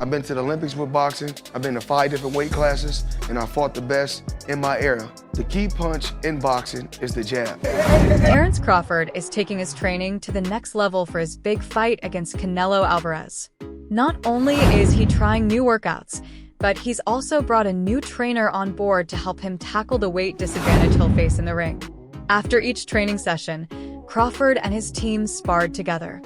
I've been to the Olympics with boxing, I've been to 5 different weight classes, and I fought the best in my era. The key punch in boxing is the jab. Terence Crawford is taking his training to the next level for his big fight against Canelo Alvarez. Not only is he trying new workouts, but he's also brought a new trainer on board to help him tackle the weight disadvantage he'll face in the ring. After each training session, Crawford and his team sparred together,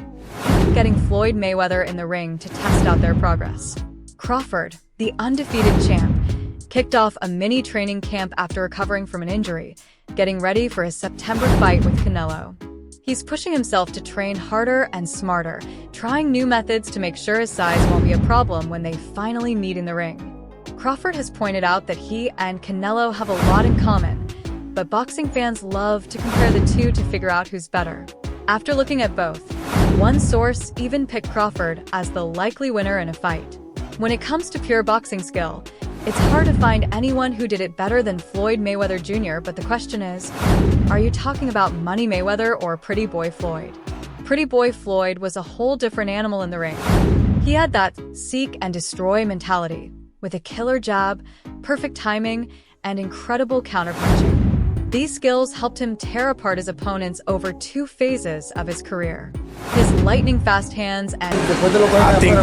getting Floyd Mayweather in the ring to test out their progress. Crawford, the undefeated champ, kicked off a mini training camp after recovering from an injury, getting ready for his September fight with Canelo. He's pushing himself to train harder and smarter, trying new methods to make sure his size won't be a problem when they finally meet in the ring. Crawford has pointed out that he and Canelo have a lot in common, but boxing fans love to compare the two to figure out who's better. After looking at both, one source even picked Crawford as the likely winner in a fight. When it comes to pure boxing skill, it's hard to find anyone who did it better than Floyd Mayweather Jr., but the question is, are you talking about Money Mayweather or Pretty Boy Floyd? Pretty Boy Floyd was a whole different animal in the ring. He had that seek and destroy mentality, with a killer jab, perfect timing, and incredible counterpunching. These skills helped him tear apart his opponents over 2 phases of his career. His lightning-fast hands and... I think,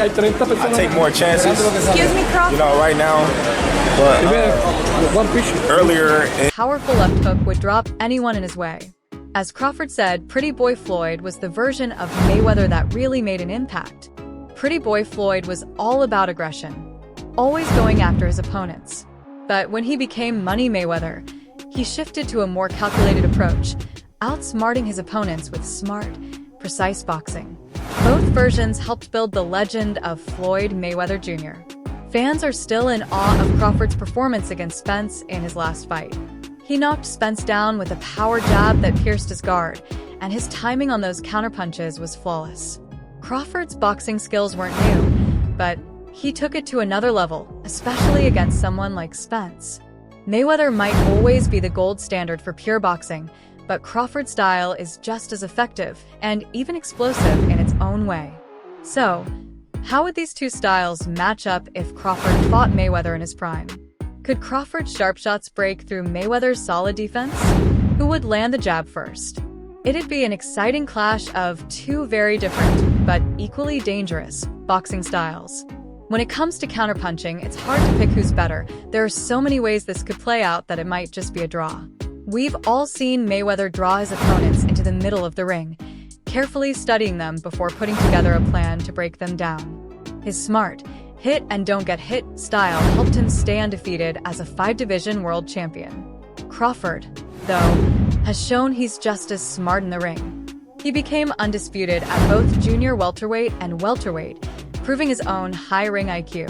I take more chances. Excuse me, Crawford? Right now, but earlier... Powerful left hook would drop anyone in his way. As Crawford said, Pretty Boy Floyd was the version of Mayweather that really made an impact. Pretty Boy Floyd was all about aggression, always going after his opponents. But when he became Money Mayweather, he shifted to a more calculated approach, outsmarting his opponents with smart, precise boxing. Both versions helped build the legend of Floyd Mayweather Jr. Fans are still in awe of Crawford's performance against Spence in his last fight. He knocked Spence down with a power jab that pierced his guard, and his timing on those counterpunches was flawless. Crawford's boxing skills weren't new, but he took it to another level, especially against someone like Spence. Mayweather might always be the gold standard for pure boxing, but Crawford's style is just as effective and even explosive in its own way. So, how would these two styles match up if Crawford fought Mayweather in his prime? Could Crawford's sharp shots break through Mayweather's solid defense? Who would land the jab first? It'd be an exciting clash of 2 very different, but equally dangerous, boxing styles. When it comes to counterpunching, it's hard to pick who's better. There are so many ways this could play out that it might just be a draw. We've all seen Mayweather draw his opponents into the middle of the ring, carefully studying them before putting together a plan to break them down. His smart, hit and don't get hit style helped him stay undefeated as a 5-division world champion. Crawford, though, has shown he's just as smart in the ring. He became undisputed at both junior welterweight and welterweight, proving his own high ring IQ.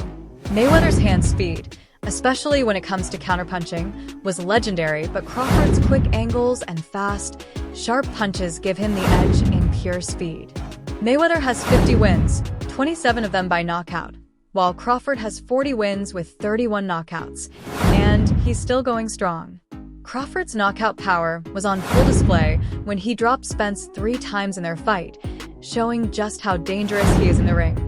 Mayweather's hand speed, especially when it comes to counterpunching, was legendary, but Crawford's quick angles and fast, sharp punches give him the edge in pure speed. Mayweather has 50 wins, 27 of them by knockout, while Crawford has 40 wins with 31 knockouts, and he's still going strong. Crawford's knockout power was on full display when he dropped Spence 3 times in their fight, showing just how dangerous he is in the ring.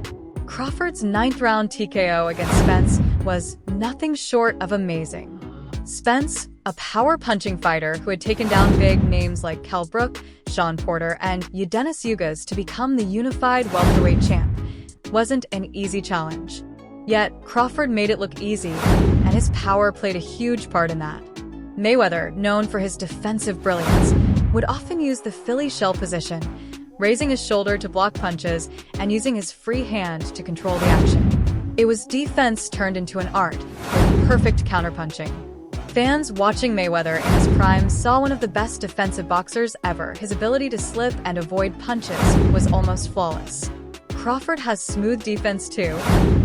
Crawford's 9th round TKO against Spence was nothing short of amazing. Spence, a power-punching fighter who had taken down big names like Kell Brook, Sean Porter, and Eudenis Ugas to become the unified welterweight champ, wasn't an easy challenge. Yet, Crawford made it look easy, and his power played a huge part in that. Mayweather, known for his defensive brilliance, would often use the Philly shell position, raising his shoulder to block punches and using his free hand to control the action. It was defense turned into an art, with perfect counterpunching. Fans watching Mayweather in his prime saw one of the best defensive boxers ever. His ability to slip and avoid punches was almost flawless. Crawford has smooth defense too,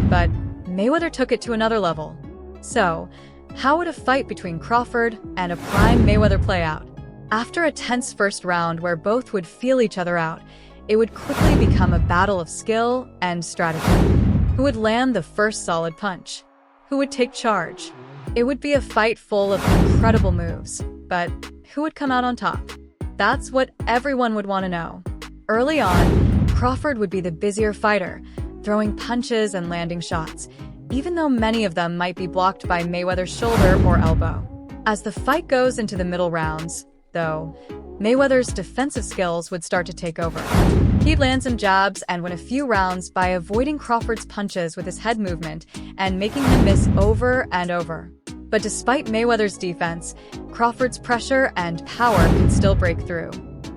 but Mayweather took it to another level. So, how would a fight between Crawford and a prime Mayweather play out? After a tense first round where both would feel each other out, it would quickly become a battle of skill and strategy. Who would land the first solid punch? Who would take charge? It would be a fight full of incredible moves, but who would come out on top? That's what everyone would want to know. Early on, Crawford would be the busier fighter, throwing punches and landing shots, even though many of them might be blocked by Mayweather's shoulder or elbow. As the fight goes into the middle rounds, though, Mayweather's defensive skills would start to take over. He'd land some jabs and win a few rounds by avoiding Crawford's punches with his head movement and making him miss over and over. But despite Mayweather's defense, Crawford's pressure and power could still break through.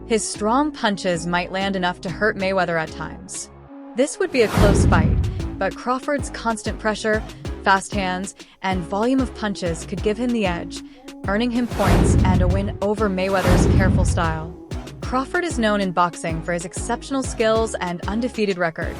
His strong punches might land enough to hurt Mayweather at times. This would be a close fight, but Crawford's constant pressure, fast hands, and volume of punches could give him the edge, earning him points and a win over Mayweather's careful style. Crawford is known in boxing for his exceptional skills and undefeated record,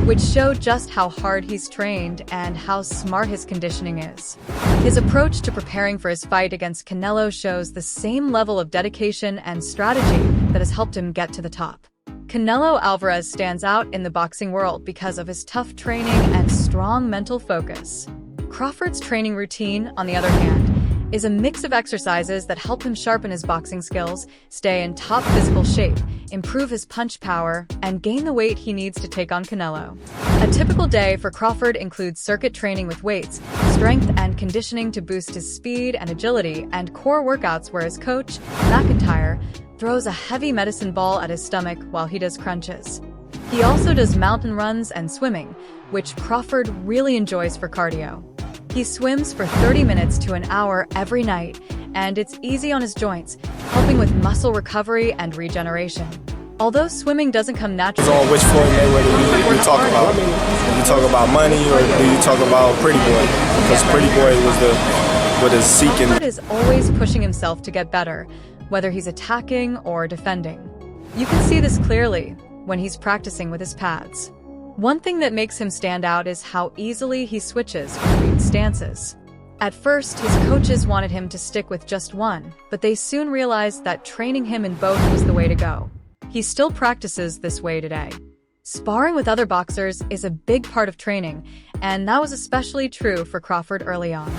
which show just how hard he's trained and how smart his conditioning is. His approach to preparing for his fight against Canelo shows the same level of dedication and strategy that has helped him get to the top. Canelo Alvarez stands out in the boxing world because of his tough training and strong mental focus. Crawford's training routine, on the other hand, is a mix of exercises that help him sharpen his boxing skills, stay in top physical shape, improve his punch power, and gain the weight he needs to take on Canelo. A typical day for Crawford includes circuit training with weights, strength and conditioning to boost his speed and agility, and core workouts where his coach, McIntyre, throws a heavy medicine ball at his stomach while he does crunches. He also does mountain runs and swimming, which Crawford really enjoys for cardio. He swims for 30 minutes to an hour every night, and it's easy on his joints, helping with muscle recovery and regeneration. Although swimming doesn't come naturally, On which Floyd Mayweather you talk about? Do you talk about money or do you talk about Pretty Boy? Because Pretty Boy was what is seeking. Crawford is always pushing himself to get better, whether he's attacking or defending. You can see this clearly when he's practicing with his pads. One thing that makes him stand out is how easily he switches between stances. At first, his coaches wanted him to stick with just one, but they soon realized that training him in both was the way to go. He still practices this way today. Sparring with other boxers is a big part of training, and that was especially true for Crawford early on.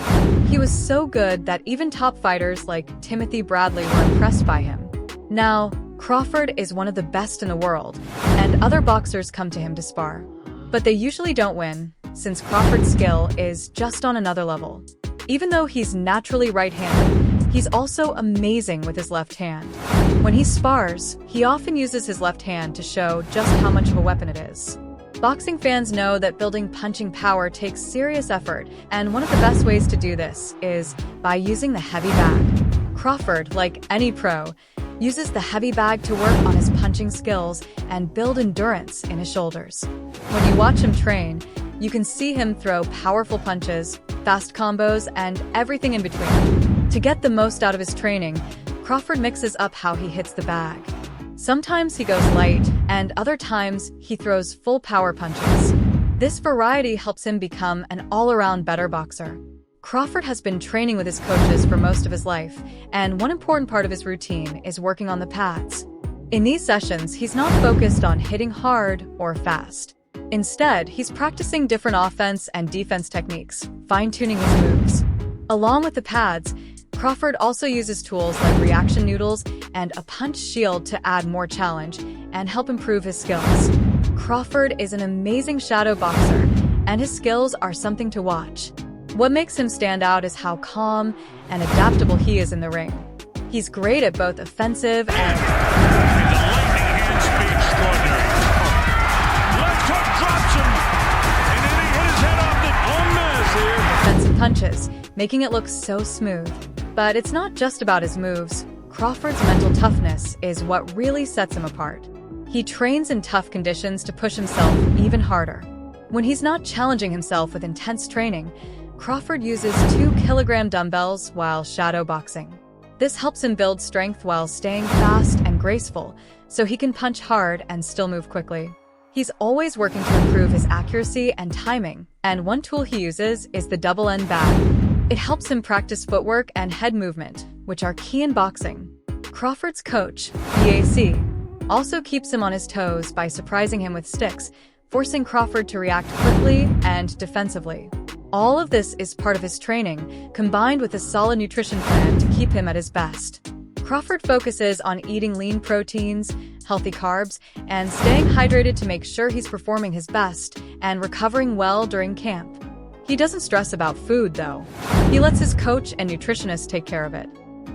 He was so good that even top fighters like Timothy Bradley were impressed by him. Now, Crawford is one of the best in the world, and other boxers come to him to spar. But they usually don't win, since Crawford's skill is just on another level. Even though he's naturally right-handed, he's also amazing with his left hand. When he spars, he often uses his left hand to show just how much of a weapon it is. Boxing fans know that building punching power takes serious effort, and one of the best ways to do this is by using the heavy bag. Crawford, like any pro, uses the heavy bag to work on his punching skills and build endurance in his shoulders. When you watch him train, you can see him throw powerful punches, fast combos, and everything in between. To get the most out of his training, Crawford mixes up how he hits the bag. Sometimes he goes light, and other times he throws full power punches. This variety helps him become an all-around better boxer. Crawford has been training with his coaches for most of his life, and one important part of his routine is working on the pads. In these sessions, he's not focused on hitting hard or fast. Instead, he's practicing different offense and defense techniques, fine-tuning his moves. Along with the pads, Crawford also uses tools like reaction noodles and a punch shield to add more challenge and help improve his skills. Crawford is an amazing shadow boxer, and his skills are something to watch. What makes him stand out is how calm and adaptable he is in the ring. He's great at both offensive and defensive punches, making it look so smooth. But it's not just about his moves. Crawford's mental toughness is what really sets him apart. He trains in tough conditions to push himself even harder. When he's not challenging himself with intense training, Crawford uses 2-kilogram dumbbells while shadow boxing. This helps him build strength while staying fast and graceful, so he can punch hard and still move quickly. He's always working to improve his accuracy and timing, and one tool he uses is the double-end bag. It helps him practice footwork and head movement, which are key in boxing. Crawford's coach, BAC, also keeps him on his toes by surprising him with sticks, forcing Crawford to react quickly and defensively. All of this is part of his training, combined with a solid nutrition plan to keep him at his best. Crawford focuses on eating lean proteins, healthy carbs, and staying hydrated to make sure he's performing his best and recovering well during camp. He doesn't stress about food, though. He lets his coach and nutritionist take care of it.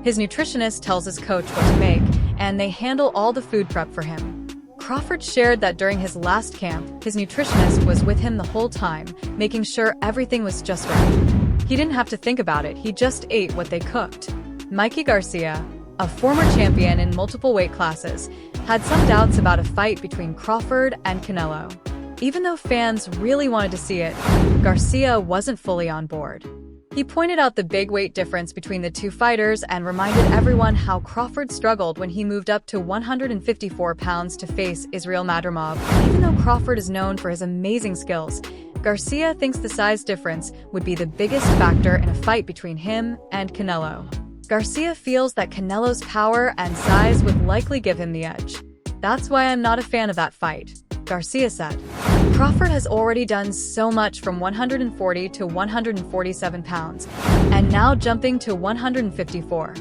His nutritionist tells his coach what to make, and they handle all the food prep for him. Crawford shared that during his last camp, his nutritionist was with him the whole time, making sure everything was just right. He didn't have to think about it, he just ate what they cooked. Mikey Garcia, a former champion in multiple weight classes, had some doubts about a fight between Crawford and Canelo. Even though fans really wanted to see it, Garcia wasn't fully on board. He pointed out the big weight difference between the two fighters and reminded everyone how Crawford struggled when he moved up to 154 pounds to face Israel Madrimov. Even though Crawford is known for his amazing skills, Garcia thinks the size difference would be the biggest factor in a fight between him and Canelo. Garcia feels that Canelo's power and size would likely give him the edge. "That's why I'm not a fan of that fight," Garcia said. Crawford has already done so much from 140 to 147 pounds, and now jumping to 154.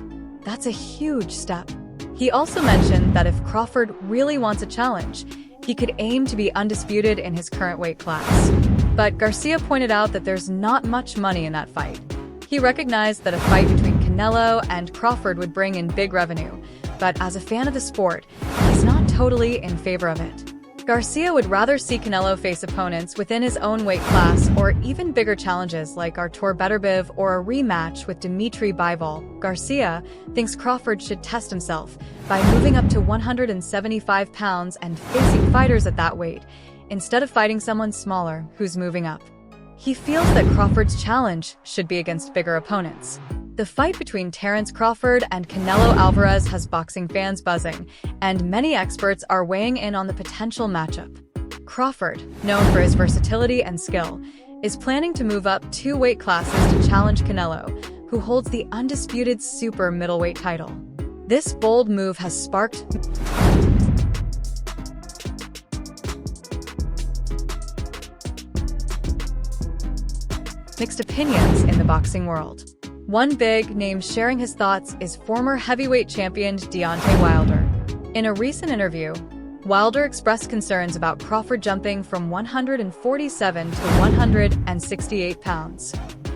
That's a huge step. He also mentioned that if Crawford really wants a challenge, he could aim to be undisputed in his current weight class. But Garcia pointed out that there's not much money in that fight. He recognized that a fight between Canelo and Crawford would bring in big revenue, but as a fan of the sport, he's not totally in favor of it. Garcia would rather see Canelo face opponents within his own weight class or even bigger challenges like Artur Beterbiev or a rematch with Dmitry Bivol. Garcia thinks Crawford should test himself by moving up to 175 pounds and facing fighters at that weight, instead of fighting someone smaller who's moving up. He feels that Crawford's challenge should be against bigger opponents. The fight between Terence Crawford and Canelo Alvarez has boxing fans buzzing, and many experts are weighing in on the potential matchup. Crawford, known for his versatility and skill, is planning to move up 2 weight classes to challenge Canelo, who holds the undisputed super middleweight title. This bold move has sparked mixed opinions in the boxing world. One big name sharing his thoughts is former heavyweight champion Deontay Wilder. In a recent interview, Wilder expressed concerns about Crawford jumping from 147 to 168 pounds.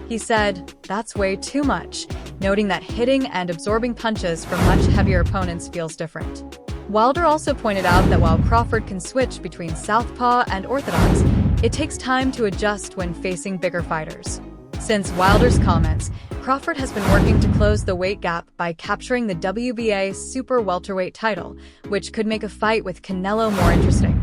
He said, "That's way too much," noting that hitting and absorbing punches from much heavier opponents feels different. Wilder also pointed out that while Crawford can switch between southpaw and orthodox, it takes time to adjust when facing bigger fighters. Since Wilder's comments, Crawford has been working to close the weight gap by capturing the WBA super welterweight title, which could make a fight with Canelo more interesting.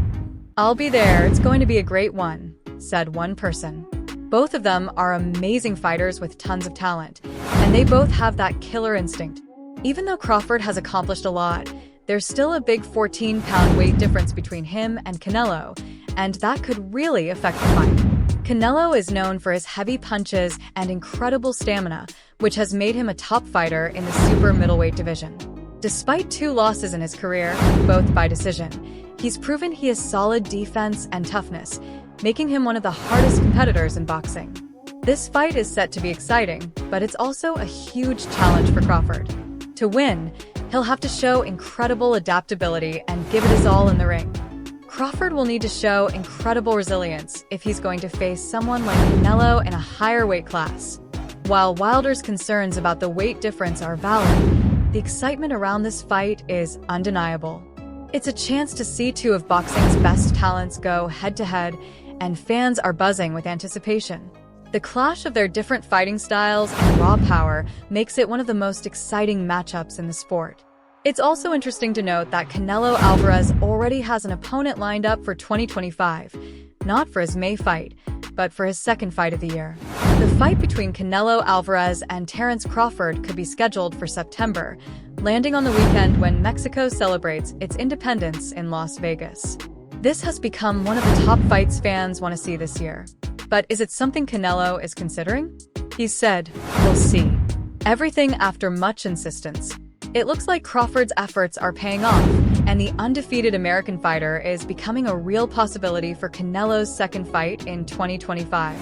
"I'll be there, it's going to be a great one," said one person. Both of them are amazing fighters with tons of talent, and they both have that killer instinct. Even though Crawford has accomplished a lot, there's still a big 14-pound weight difference between him and Canelo, and that could really affect the fight. Canelo is known for his heavy punches and incredible stamina, which has made him a top fighter in the super middleweight division. Despite 2 losses in his career, both by decision, he's proven he has solid defense and toughness, making him one of the hardest competitors in boxing. This fight is set to be exciting, but it's also a huge challenge for Crawford. To win, he'll have to show incredible adaptability and give it his all in the ring. Crawford will need to show incredible resilience if he's going to face someone like Canelo in a higher weight class. While Wilder's concerns about the weight difference are valid, the excitement around this fight is undeniable. It's a chance to see 2 of boxing's best talents go head-to-head, and fans are buzzing with anticipation. The clash of their different fighting styles and raw power makes it one of the most exciting matchups in the sport. It's also interesting to note that Canelo Alvarez already has an opponent lined up for 2025, not for his May fight, but for his second fight of the year. The fight between Canelo Alvarez and Terence Crawford could be scheduled for September, landing on the weekend when Mexico celebrates its independence in Las Vegas. This has become one of the top fights fans want to see this year. But is it something Canelo is considering? He said, "We'll see. Everything after much insistence." It looks like Crawford's efforts are paying off, and the undefeated American fighter is becoming a real possibility for Canelo's second fight in 2025.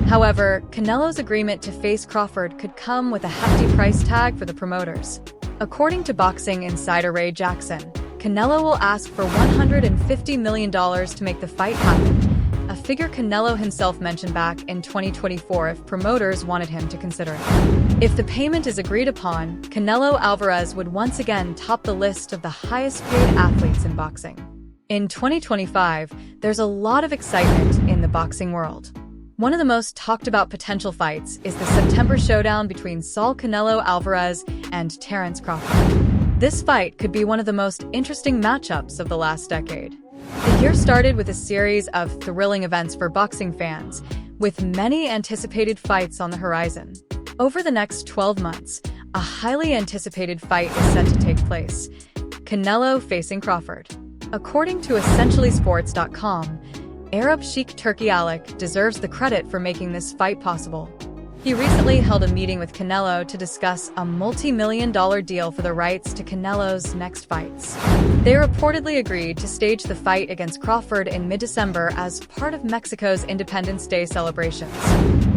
However, Canelo's agreement to face Crawford could come with a hefty price tag for the promoters. According to boxing insider Ray Jackson, Canelo will ask for $150 million to make the fight happen, a figure Canelo himself mentioned back in 2024 if promoters wanted him to consider it. If the payment is agreed upon, Canelo Alvarez would once again top the list of the highest-paid athletes in boxing. In 2025, there's a lot of excitement in the boxing world. One of the most talked-about potential fights is the September showdown between Saul Canelo Alvarez and Terence Crawford. This fight could be one of the most interesting matchups of the last decade. The year started with a series of thrilling events for boxing fans, with many anticipated fights on the horizon. Over the next 12 months, a highly anticipated fight is set to take place: Canelo facing Crawford. According to EssentiallySports.com, Arab Sheikh Turki Alik deserves the credit for making this fight possible. He recently held a meeting with Canelo to discuss a multi-million-dollar deal for the rights to Canelo's next fights. They reportedly agreed to stage the fight against Crawford in mid-December as part of Mexico's Independence Day celebrations.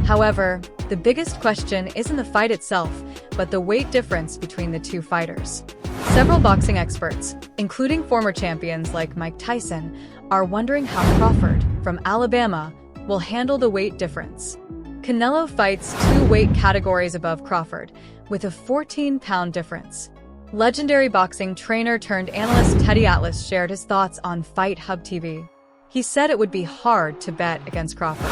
However, the biggest question isn't the fight itself, but the weight difference between the two fighters. Several boxing experts, including former champions like Mike Tyson, are wondering how Crawford, from Alabama, will handle the weight difference. Canelo fights 2 weight categories above Crawford, with a 14-pound difference. Legendary boxing trainer turned analyst Teddy Atlas shared his thoughts on Fight Hub TV. He said it would be hard to bet against Crawford.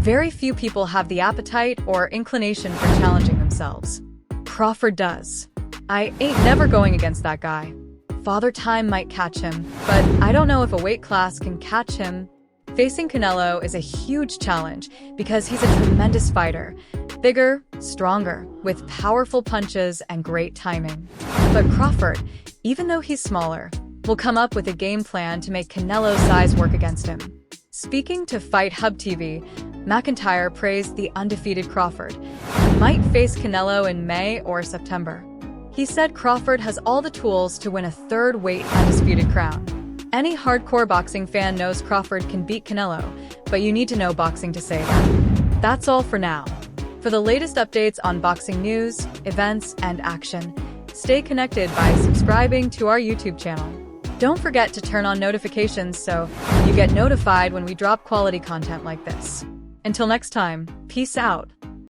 Very few people have the appetite or inclination for challenging themselves. Crawford does. I ain't never going against that guy. Father Time might catch him, but I don't know if a weight class can catch him. Facing Canelo is a huge challenge because he's a tremendous fighter. Bigger, stronger, with powerful punches and great timing. But Crawford, even though he's smaller, will come up with a game plan to make Canelo's size work against him. Speaking to Fight Hub TV, McIntyre praised the undefeated Crawford, who might face Canelo in May or September. He said Crawford has all the tools to win a 3rd weight undisputed crown. Any hardcore boxing fan knows Crawford can beat Canelo, but you need to know boxing to say that. That's all for now. For the latest updates on boxing news, events, and action, stay connected by subscribing to our YouTube channel. Don't forget to turn on notifications so you get notified when we drop quality content like this. Until next time, peace out.